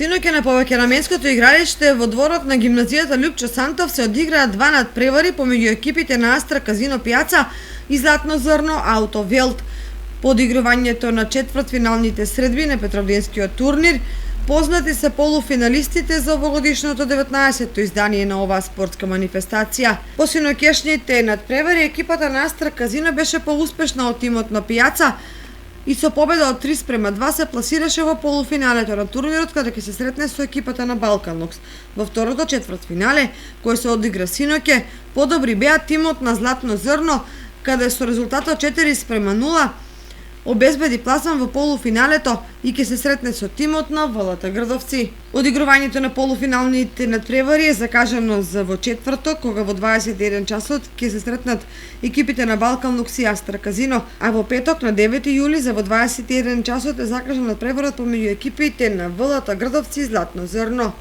Синоќа на повеќенаменското игралиште во дворот на гимназијата Љупчо Сантов се одиграа два надпревари помеѓу екипите на Астра Казино Пијаца и Златно зрно Ауто Велт. По одигрувањето на четвртфиналните средби на Петровденскиот турнир, познати се полуфиналистите за овогодишното 19-то издание на оваа спортска манифестација. По синоќешните надпревари екипата на Астра Казино беше поуспешна од тимот на Пијаца и со победа од 3:2 се пласираше во полуфиналето на турнирот, каде ќе се сретне со екипата на Балканокс. Во второто четвртфинале, кој се одигра синоќе, подобри беа тимот на Златно зрно, каде со резултатот 4:0 обезбеди пласман во полуфиналето и ќе се сретне со тимот на ВЛТ Грдовци. Одигрувањето на полуфиналните надпревари е закажано за во четврток, кога во 21 часот ќе се сретнат екипите на Балканокс и Астра Казино, а во петок на 9 јули за во 21 часот е закажан надпреварот помеѓу екипите на ВЛТ Грдовци и Златно зрно.